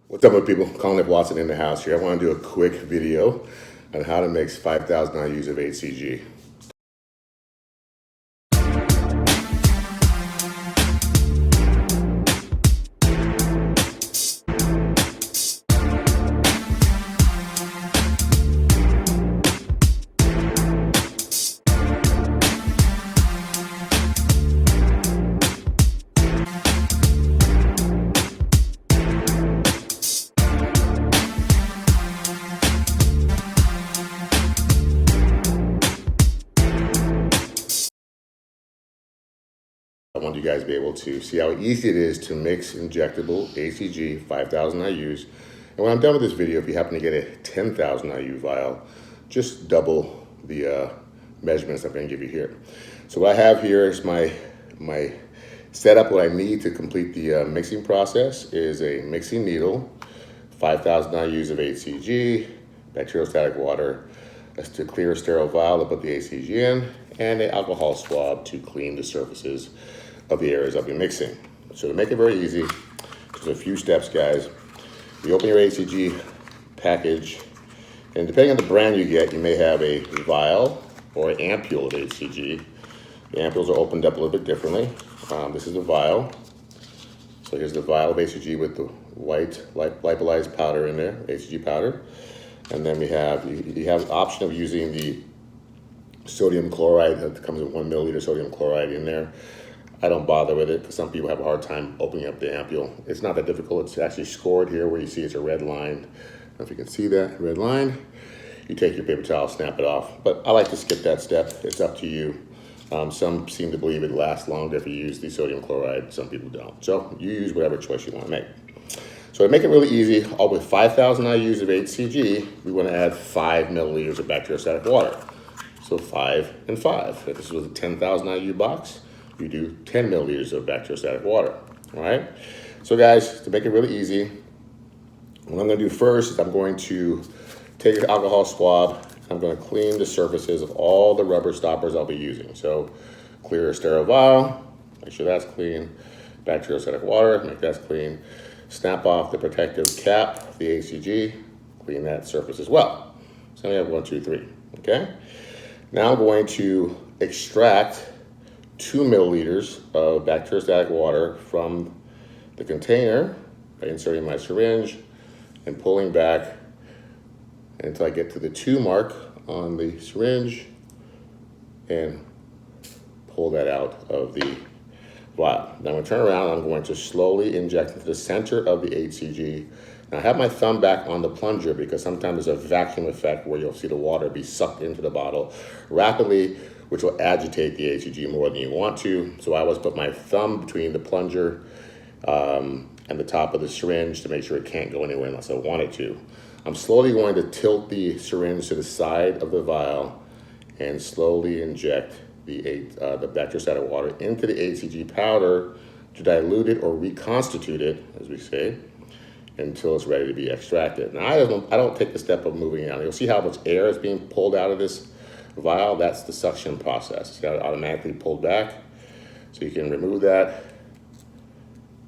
What's up, my people? Colin Watson in the house here. I want to do a quick video on how to mix 5,000 IUs of HCG. I want you guys to be able to see how easy it is to mix injectable HCG 5,000 IUs. And when I'm done with this video, if you happen to get a 10,000 IU vial, just double the measurements I'm going to give you here. So what I have here is my setup. What I need to complete the mixing process is a mixing needle, 5,000 IUs of HCG, bacteriostatic water, that's to clear a sterile vial to put the HCG in, and an alcohol swab to clean the surfaces of the areas I'll be mixing. So to make it very easy, just a few steps, guys. You open your HCG package, and depending on the brand you get, you may have a vial or an ampule of HCG. The ampules are opened up a little bit differently. This is the vial. So here's the vial of HCG with the white lyophilized powder in there, HCG powder. And then you have the option of using the sodium chloride that comes with 1 milliliter sodium chloride in there. I don't bother with it because some people have a hard time opening up the ampule. It's not that difficult. It's actually scored here where you see it's a red line. I don't know if you can see that red line. You take your paper towel, snap it off. But I like to skip that step. It's up to you. Some seem to believe it lasts longer if you use the sodium chloride. Some people don't. So you use whatever choice you want to make. So to make it really easy, all with 5,000 IUs of HCG, we want to add 5 milliliters of bacteriostatic water. So 5 and 5. If this was a 10,000 IU box, you do 10 milliliters of bacteriostatic water, all right? So guys, to make it really easy, what I'm gonna do first is I'm going to take an alcohol swab. I'm gonna clean the surfaces of all the rubber stoppers I'll be using. So clear a sterile vial, make sure that's clean. Bacteriostatic water, make that clean. Snap off the protective cap, the HCG, clean that surface as well. So we have 1, 2, 3, okay? Now I'm going to extract 2 milliliters of bacteriostatic water from the container by inserting my syringe and pulling back until I get to the 2 mark on the syringe and pull that out of the vial. Now I'm going to turn around and I'm going to slowly inject into the center of the HCG. Now I have my thumb back on the plunger because sometimes there's a vacuum effect where you'll see the water be sucked into the bottle rapidly, which will agitate the HCG more than you want to. So I always put my thumb between the plunger and the top of the syringe to make sure it can't go anywhere unless I want it to. I'm slowly going to tilt the syringe to the side of the vial and slowly inject the bacteriostatic water into the HCG powder to dilute it or reconstitute it, as we say, until it's ready to be extracted. Now I don't take the step of moving it out. You'll see how much air is being pulled out of this vial. That's the suction process. It's got it automatically pulled back. So you can remove that,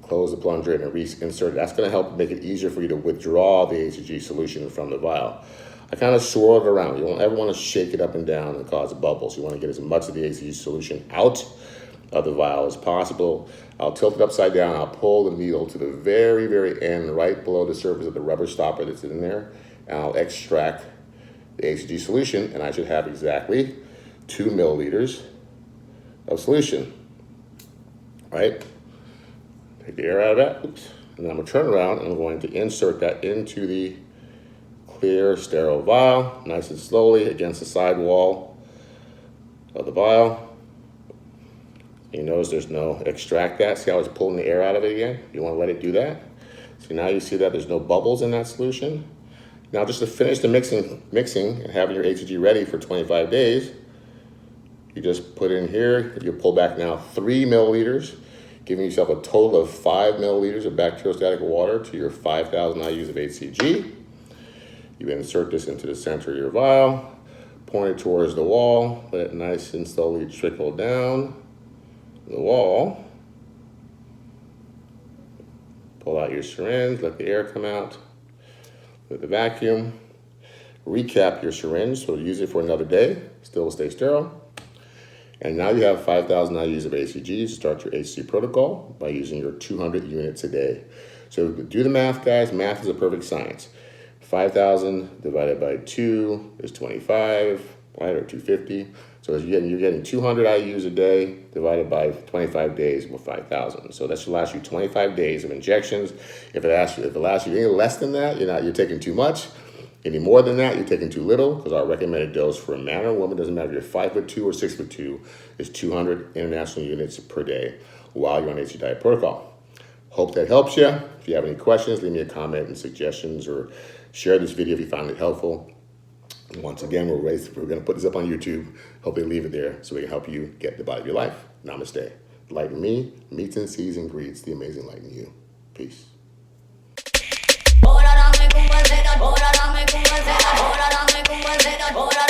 close the plunger and reinsert it. That's gonna help make it easier for you to withdraw the HCG solution from the vial. I kind of swirl it around. You don't ever want to shake it up and down and cause bubbles. You want to get as much of the HCG solution out of the vial as possible. I'll tilt it upside down. I'll pull the needle to the very, very end, right below the surface of the rubber stopper that's in there, and I'll extract the HCG solution, and I should have exactly 2 milliliters of solution, right? Take the air out of that, oops. And then I'm gonna turn around and I'm going to insert that into the clear sterile vial, nice and slowly against the side wall of the vial. You notice there's no extract that. See how it's pulling the air out of it again? You want to let it do that. So now you see that there's no bubbles in that solution. Now just to finish the mixing and having your HCG ready for 25 days, you just put in here, you pull back now 3 milliliters, giving yourself a total of 5 milliliters of bacteriostatic water to your 5,000 IUs of HCG. You insert this into the center of your vial, point it towards the wall, let it nice and slowly trickle down the wall. Pull out your syringe, let the air come out with the vacuum. Recap your syringe, so use it for another day. Still will stay sterile. And now you have 5,000 IUs of HCG to start your HCG protocol by using your 200 units a day. So do the math, guys. Math is a perfect science. 5,000 divided by 2 is 25, right, or 250. So you're getting 200 IUs a day divided by 25 days with 5,000. So that should last you 25 days of injections. If it lasts you any less than that, you're taking too much. Any more than that, you're taking too little, because our recommended dose for a man or woman, doesn't matter if you're 5'2" or 6'2", is 200 international units per day while you're on HCG Diet protocol. Hope that helps you. If you have any questions, leave me a comment and suggestions, or share this video if you found it helpful. And once again, we're going to put this up on YouTube. Hope they leave it there so we can help you get the body of your life. Namaste. Light in me, meets and sees and greets the amazing light in you. Peace. Ahora dame